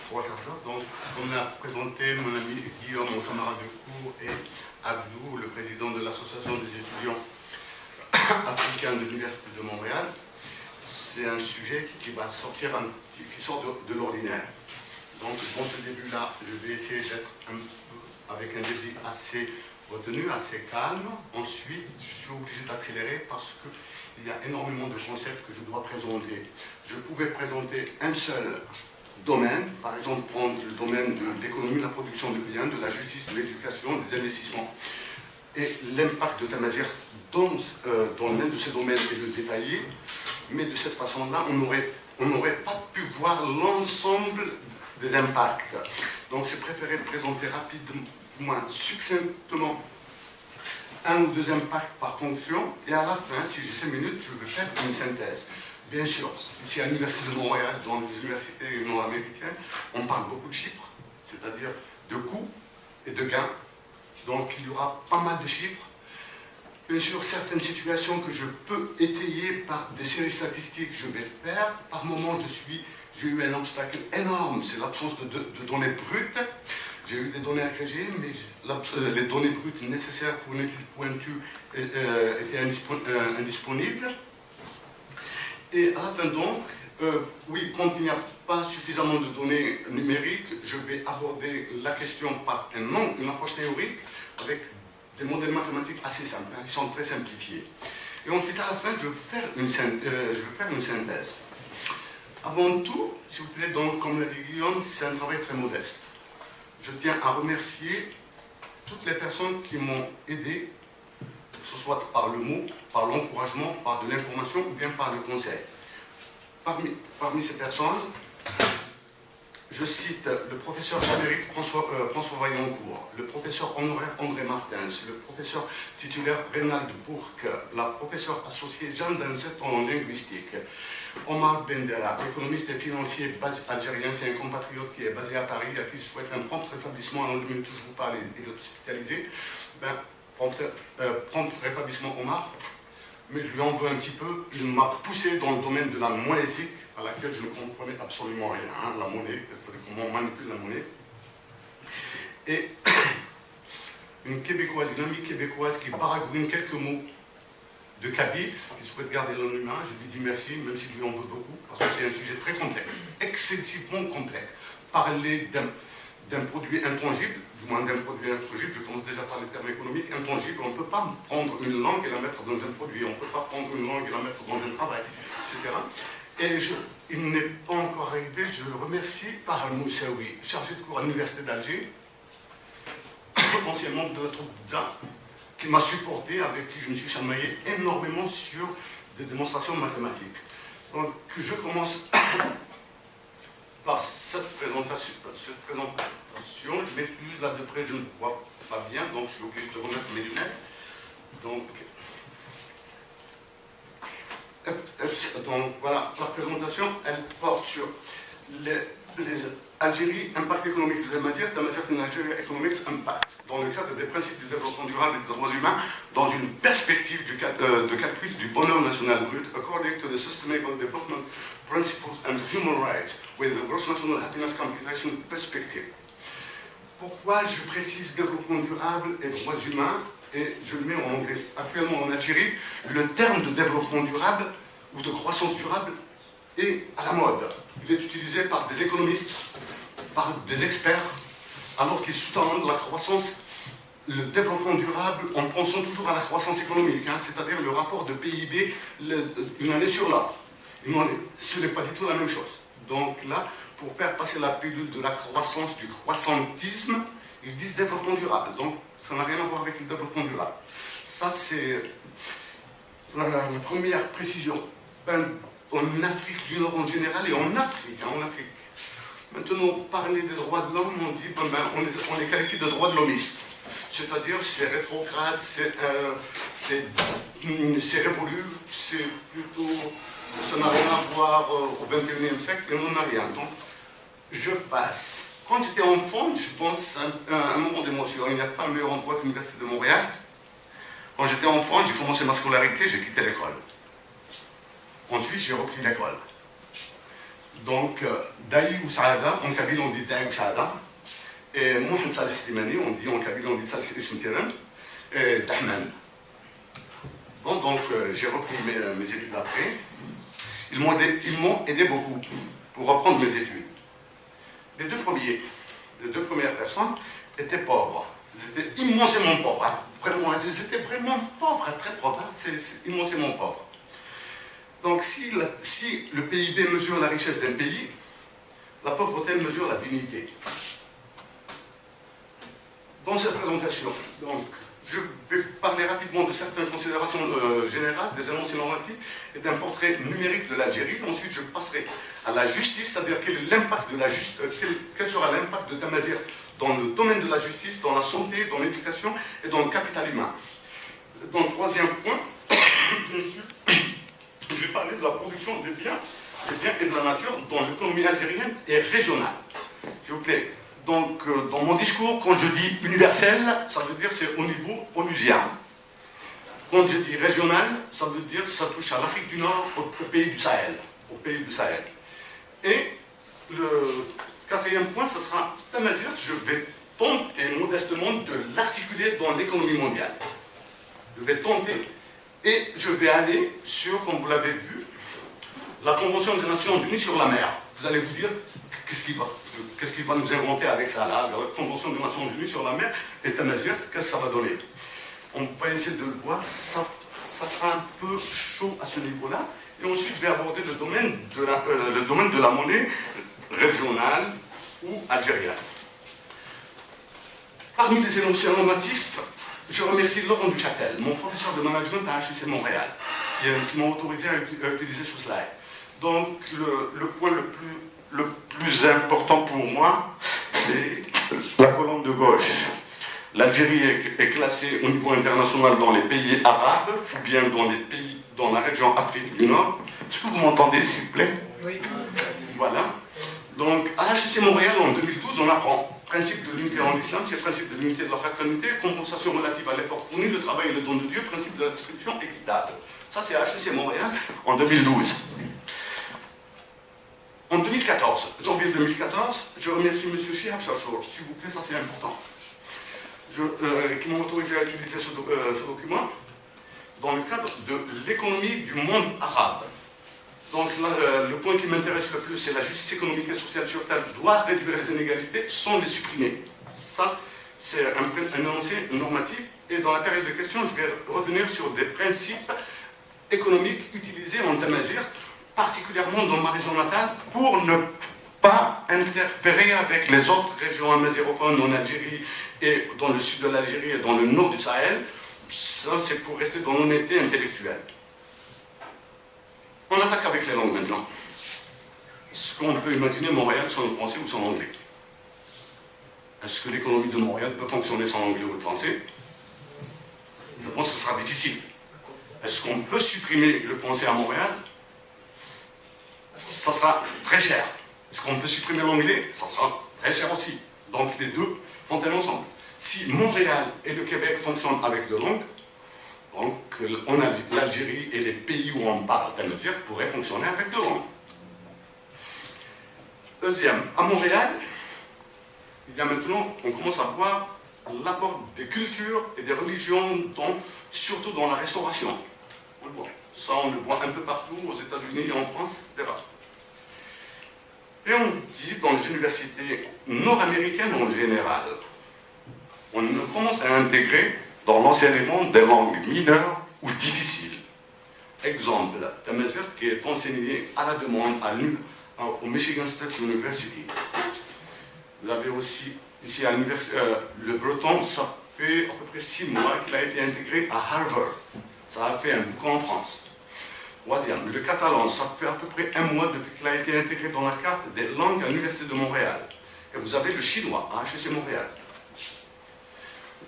3 quarts d'heure. Donc, on a présenté mon ami Guillaume, mon camarade de cours, et Abdou, le président de l'association des étudiants africains de l'Université de Montréal. C'est un sujet qui va sortir, qui sort de l'ordinaire. Donc, dans ce début-là, je vais essayer d'être avec un débit assez retenu, assez calme. Ensuite, je suis obligé d'accélérer parce qu'il y a énormément de concepts que je dois présenter. Je pouvais présenter un seul domaine, par exemple prendre le domaine de l'économie, de la production de biens, de la justice, de l'éducation, des investissements. Et l'impact de Tamazir dans l'un de ces domaines est de détailler, mais de cette façon-là, on n'aurait pas pu voir l'ensemble des impacts. Donc j'ai préféré présenter rapidement, succinctement, un ou deux impacts par fonction, et à la fin, si j'ai 5 minutes, je vais faire une synthèse. Bien sûr, ici à l'Université de Montréal, dans les universités nord-américaines, on parle beaucoup de chiffres, c'est-à-dire de coûts et de gains. Donc il y aura pas mal de chiffres. Bien sûr, certaines situations que je peux étayer par des séries statistiques, je vais le faire. Par moment, j'ai eu un obstacle énorme, c'est l'absence de données brutes. J'ai eu des données agrégées, mais les données brutes nécessaires pour une étude pointue étaient indisponibles. Et à la fin donc, oui, quand il n'y a pas suffisamment de données numériques, je vais aborder la question par une approche théorique avec des modèles mathématiques assez simples, hein, qui sont très simplifiés. Et ensuite, à la fin, je vais faire une synthèse. Avant tout, s'il vous plaît, donc, comme l'a dit Guillaume, c'est un travail très modeste. Je tiens à remercier toutes les personnes qui m'ont aidé, que ce soit par le mot, par l'encouragement, par de l'information ou bien par le conseil. Parmi ces personnes, je cite le professeur émérite François Vaillancourt, le professeur honoraire André Martins, le professeur titulaire Reynald Bourque, la professeure associée Jeanne Danzet en linguistique, Omar Bendera, économiste et financier algérien, c'est un compatriote qui est basé à Paris, à qui je souhaite un prompt rétablissement en 2 minutes, je vous parle et de hospitalisé. Prompt rétablissement Omar, mais je lui en veux un petit peu, il m'a poussé dans le domaine de la monétique, à laquelle je ne comprenais absolument rien, hein, la monnaie, c'est-à-dire comment on manipule la monnaie. Et une amie québécoise qui baragouine quelques mots de Kabyle, qui souhaite garder l'anonymat, je lui dis merci, même si je lui en veux beaucoup, parce que c'est un sujet très complexe, excessivement complexe. Parler d'un produit intangible, du moins d'un produit intangible, je commence déjà par les termes économiques, intangible, on ne peut pas prendre une langue et la mettre dans un produit, on ne peut pas prendre une langue et la mettre dans un travail, etc. Et il n'est pas encore arrivé, je le remercie par Moussaoui, chargé de cours à l'Université d'Alger, ancien membre de la troupe DA, qui m'a supporté, avec qui je me suis chamaillé énormément sur des démonstrations mathématiques. Donc, je commence par cette présentation. Je m'excuse, là de près, je ne vois pas bien, donc je suis obligé de remettre mes lunettes. Donc voilà, la présentation, elle porte sur les Algérie, impact économique de Tamazir in Algeria Economics Impact, dans le cadre des principes du développement durable et des droits humains, dans une perspective de calcul du bonheur national brut, according to the Sustainable Development Principles and Human Rights, with the Gross National Happiness Computation Perspective. Pourquoi je précise développement durable et droits humains, et je le mets en anglais. Actuellement en Algérie, le terme de développement durable ou de croissance durable est à la mode. Il est utilisé par des économistes, par des experts, alors qu'ils sous-tendent la croissance, le développement durable en pensant toujours à la croissance économique, hein, c'est-à-dire le rapport de PIB d'une année sur l'autre. Ce n'est pas du tout la même chose. Donc là, pour faire passer la pilule de la croissance, du croissantisme, ils disent développement durable. Donc ça n'a rien à voir avec le développement durable. Ça, c'est la première précision. En Afrique du Nord en général et en Afrique. Maintenant, parler des droits de l'homme, on dit on est qualifié de droits de l'hommiste. C'est-à-dire c'est rétrograde, c'est révolu, c'est plutôt, ça n'a rien à voir au XXIe siècle et on n'en a rien. Donc, je passe. Quand j'étais enfant, je pense à un moment d'émotion. Il n'y a pas un meilleur endroit que l'Université de Montréal. Quand j'étais enfant, j'ai commencé ma scolarité, j'ai quitté l'école. Ensuite, j'ai repris l'école. Donc, Daï ou Saada, en Kabyle on dit Daï ou Saada. Et Mohamed Saleh Slimani, on dit en Kabyle on dit Saleh Ishmtiran. Et Dahman. Bon, donc j'ai repris mes études après. Ils m'ont aidé beaucoup pour reprendre mes études. Les deux premières personnes étaient pauvres. Ils étaient immensément pauvres. Hein. Vraiment, ils étaient vraiment pauvres, hein, très pauvres. Hein. C'est immensément pauvres. Donc si le PIB mesure la richesse d'un pays, la pauvreté mesure la dignité. Dans cette présentation, donc, je vais parler rapidement de certaines considérations générales, des énoncés normatifs et d'un portrait numérique de l'Algérie. Ensuite, je passerai à la justice, c'est-à-dire quel sera l'impact de Tamazir dans le domaine de la justice, dans la santé, dans l'éducation et dans le capital humain. Dans le troisième point, je vais parler de la production des biens et de la nature dans l'économie algérienne et régionale. S'il vous plaît. Donc, dans mon discours, quand je dis universel, ça veut dire c'est au niveau onusien. Quand je dis régional, ça veut dire que ça touche à l'Afrique du Nord, au pays du Sahel. Et le quatrième point, ce sera Tamazir. Je vais tenter modestement de l'articuler dans l'économie mondiale. Je vais tenter et je vais aller sur, comme vous l'avez vu, la Convention des Nations Unies sur la mer. Vous allez vous dire, qu'est-ce qu'il va nous inventer avec ça là, la Convention des Nations Unies sur la mer et Tamazir, qu'est-ce que ça va donner? On va essayer de le voir, ça sera un peu chaud à ce niveau-là. Et ensuite, je vais aborder le domaine de la monnaie régionale ou algérienne. Parmi les énoncés normatifs, je remercie Laurent Duchâtel, mon professeur de management à HEC Montréal, qui m'a autorisé à utiliser ce slide. Donc, le point le plus important pour moi, c'est la colonne de gauche. L'Algérie est classée au niveau international dans les pays arabes ou bien dans les pays dans la région Afrique du Nord. Est-ce que vous m'entendez, s'il vous plaît? Oui. Voilà. Donc, à HEC Montréal, en 2012, on apprend principe de l'unité en islam, c'est le principe de l'unité de la fraternité, compensation relative à l'effort fourni, le travail et le don de Dieu, principe de la distribution équitable. Ça, c'est à HEC Montréal en 2012. En 2014, janvier 2014, je remercie M. Chihab Chachour, s'il vous plaît, ça c'est important, qui m'a autorisé à utiliser ce document dans le cadre de l'économie du monde arabe. Donc là, le point qui m'intéresse le plus, c'est la justice économique et sociale sur Terre doit réduire les inégalités sans les supprimer. Ça, c'est un énoncé normatif. Et dans la période de questions, je vais revenir sur des principes économiques utilisés en Tamazir, particulièrement dans ma région natale, pour ne pas interférer avec les autres régions amazigophones en Algérie et dans le sud de l'Algérie et dans le nord du Sahel. Ça, c'est pour rester dans l'honnêteté intellectuelle. On attaque avec les langues maintenant. Est-ce qu'on peut imaginer Montréal sans le français ou sans l'anglais? Est-ce que l'économie de Montréal peut fonctionner sans l'anglais ou le français? Je pense que ce sera difficile. Est-ce qu'on peut supprimer le français à Montréal? Ça sera très cher. Est-ce qu'on peut supprimer l'anglais? Ça sera très cher aussi. Donc les deux fonctionnent ensemble. Si Montréal et le Québec fonctionnent avec deux langues, donc l'Algérie et les pays où on parle Tamazir pourraient fonctionner avec deux langues. Deuxième, à Montréal, il y a maintenant, on commence à voir l'apport des cultures et des religions, surtout dans la restauration. On le voit. Ça, on le voit un peu partout, aux États-Unis, en France, etc. Et on dit, dans les universités nord-américaines en général, on commence à intégrer dans l'enseignement des langues mineures ou difficiles. Exemple, Tamazir qui est enseigné à la demande au Michigan State University. Vous avez aussi, ici à l'université, le breton, ça fait à peu près 6 mois qu'il a été intégré à Harvard. Ça a fait un boucan en France. Troisième, le catalan, ça fait à peu près 1 mois depuis qu'il a été intégré dans la carte des langues à l'Université de Montréal. Et vous avez le chinois à HEC Montréal.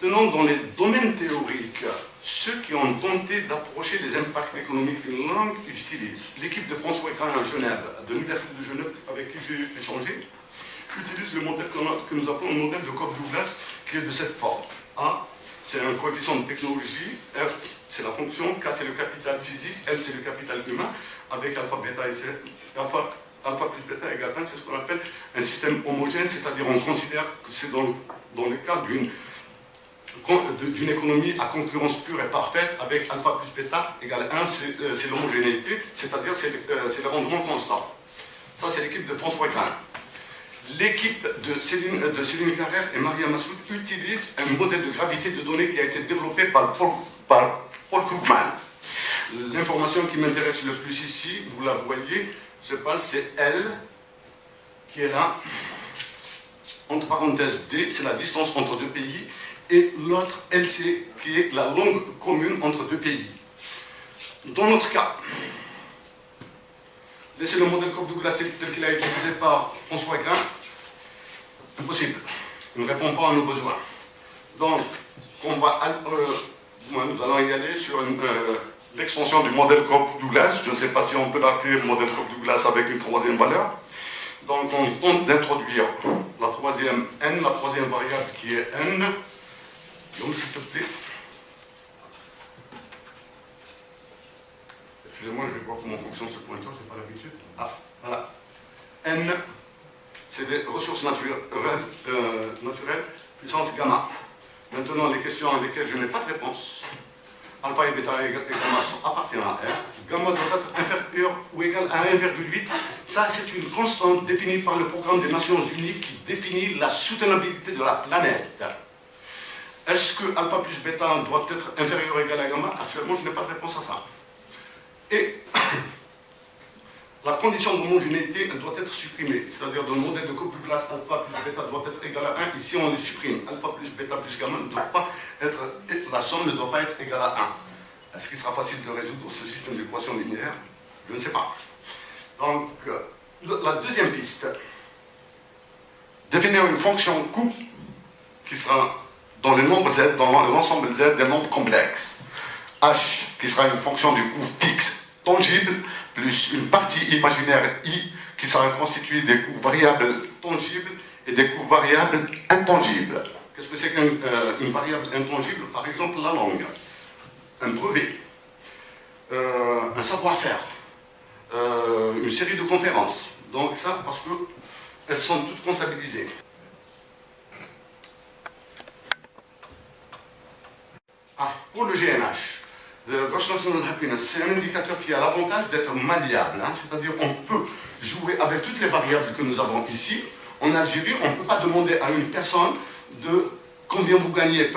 Maintenant, dans les domaines théoriques, ceux qui ont tenté d'approcher les impacts économiques d'une langue utilisent. L'équipe de François Écran à Genève, de l'Université de Genève avec qui j'ai échangé, utilise le modèle que nous appelons le modèle de Cobb-Douglas, qui est de cette forme. A, c'est un coefficient de technologie, F, c'est la fonction, K, c'est le capital physique, L, c'est le capital humain, avec alpha, bêta et alpha plus bêta égale 1, c'est ce qu'on appelle un système homogène, c'est-à-dire on considère que c'est dans le cadre d'une économie à concurrence pure et parfaite avec alpha plus bêta égale 1, c'est l'homogénéité, c'est-à-dire c'est le rendement constant. Ça, c'est l'équipe de François Grain. L'équipe de Céline Carrère et Maria Massoud utilise un modèle de gravité de données qui a été développé par Paul Krugman. L'information qui m'intéresse le plus ici, vous la voyez, c'est L qui est là, entre parenthèses D, c'est la distance entre deux pays, et l'autre LC qui est la longue commune entre deux pays. Dans notre cas, laissez le modèle Cobb-Douglas tel qu'il a été utilisé par François Grain, impossible, il ne répond pas à nos besoins. Donc, nous allons y aller sur l'extension du modèle Cobb-Douglas. Je ne sais pas si on peut l'appeler modèle Cobb-Douglas avec une troisième valeur. Donc, on tente d'introduire la troisième n, la troisième variable qui est n. Donc, s'il te plaît. Excusez-moi, je vais voir comment fonctionne ce pointeur, je n'ai pas l'habitude. Ah, voilà. N, c'est des ressources naturelles, puissance gamma. Maintenant, les questions à lesquelles je n'ai pas de réponse. Alpha et bêta et gamma appartiennent à R. Gamma doit être inférieur ou égal à 1,8. Ça, c'est une constante définie par le programme des Nations Unies qui définit la soutenabilité de la planète. Est-ce que alpha plus bêta doit être inférieur ou égal à gamma? Actuellement, je n'ai pas de réponse à ça. Et la condition d'homogénéité doit être supprimée. C'est-à-dire, dans le modèle de Cobb-Douglas, alpha plus bêta doit être égal à 1. Ici, on les supprime. Alpha plus bêta plus gamma ne doit pas être, la somme ne doit pas être égale à 1. Est-ce qu'il sera facile de résoudre ce système d'équation linéaire? Je ne sais pas. Donc, la deuxième piste, définir une fonction coût qui sera dans les nombres z, dans l'ensemble z des nombres complexes. H, qui sera une fonction du coût fixe, tangible, plus une partie imaginaire I, qui sera constituée des coûts variables tangibles et des coûts variables intangibles. Qu'est-ce que c'est qu'une variable intangible? Par exemple, la langue, un brevet, un savoir-faire, une série de conférences. Donc ça, parce qu'elles sont toutes comptabilisées. Ah, pour le GNH, le Gross National Happiness, c'est un indicateur qui a l'avantage d'être malléable, hein, c'est-à-dire qu'on peut jouer avec toutes les variables que nous avons ici. En Algérie, on ne peut pas demander à une personne de combien vous gagnez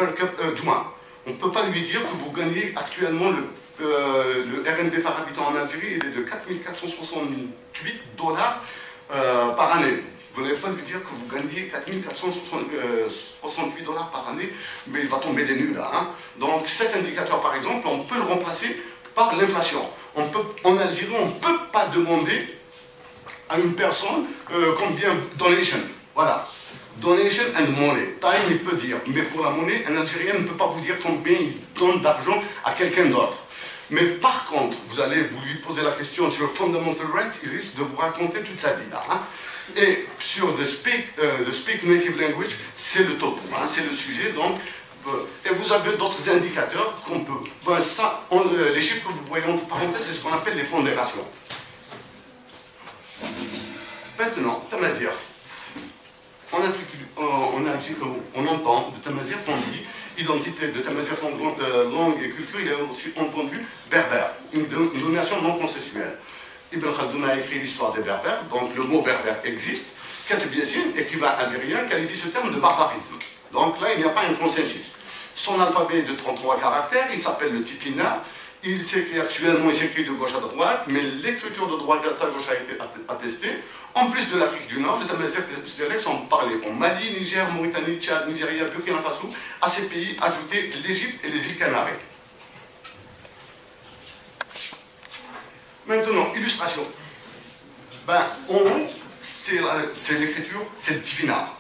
du mois. On ne peut pas lui dire que vous gagnez actuellement le RNB par habitant en Algérie, il est de 4 468 $ par année. Vous n'allez pas lui dire que vous gagnez 4 468 $ par année, mais il va tomber des nues là. Hein. Donc cet indicateur, par exemple, on peut le remplacer par l'inflation. En Algérie, on ne peut pas demander à une personne combien donation. Voilà. Donation and money. Time, il peut dire. Mais pour la monnaie, un Algérien ne peut pas vous dire combien il donne d'argent à quelqu'un d'autre. Mais par contre, vous lui poser la question sur Fundamental Rights, il risque de vous raconter toute sa vie là. Hein. Et sur the speak native language, c'est le topo, hein, c'est le sujet. Donc, et vous avez d'autres indicateurs qu'on peut. Ben ça, les chiffres que vous voyez entre parenthèses, c'est ce qu'on appelle les pondérations. Maintenant, Tamazir. En Algérie, on entend de Tamazir qu'on dit identité de Tamazir langue et culture, il a aussi entendu berbère, une domination non consensuelle. Ibn Khaldoun a écrit l'histoire des berbères, donc le mot berbère existe. Katib Yassine, écrivain algérien, qualifie ce terme de barbarisme. Donc là, il n'y a pas un consensus. Son alphabet est de 33 caractères, il s'appelle le tifina. Il s'écrit actuellement, il s'écrit de gauche à droite, mais l'écriture de droite à gauche a été attestée. En plus de l'Afrique du Nord, les Tamazirs sont parlés au Mali, Niger, Mauritanie, Tchad, Nigeria, Burkina Faso. À ces pays, ajoutés l'Égypte et les îles Canaries. Maintenant, illustration. Ben, en haut, c'est l'écriture, c'est le tifinard.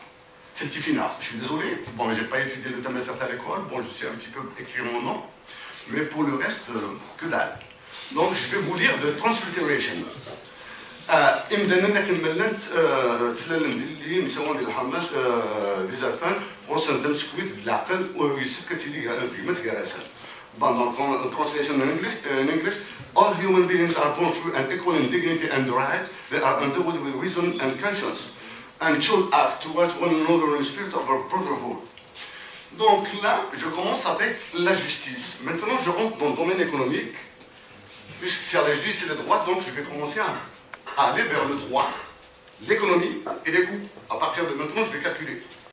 C'est le tifinard. Je suis désolé, bon, je n'ai pas étudié le Tamazir à l'école, bon, je sais un petit peu écrire mon nom, mais pour le reste, que dalle. Donc, je vais vous lire de Transliteration. إمدنا نكمل تسلل اللي نسوون الحماس ديزارفان ورسن تمسكويت العقل ويسكت لي ما تقراسل translation in English, all human beings are born free and equal in dignity and rights. They are endowed with reason and conscience, and should act towards one another in the spirit of our brotherhood. Donc là, je commence avec la justice. Maintenant, je rentre dans le domaine économique, puisque c'est la justice et le droit, donc je vais commencer à aller vers le droit, l'économie et les coûts. À partir de maintenant, je vais calculer.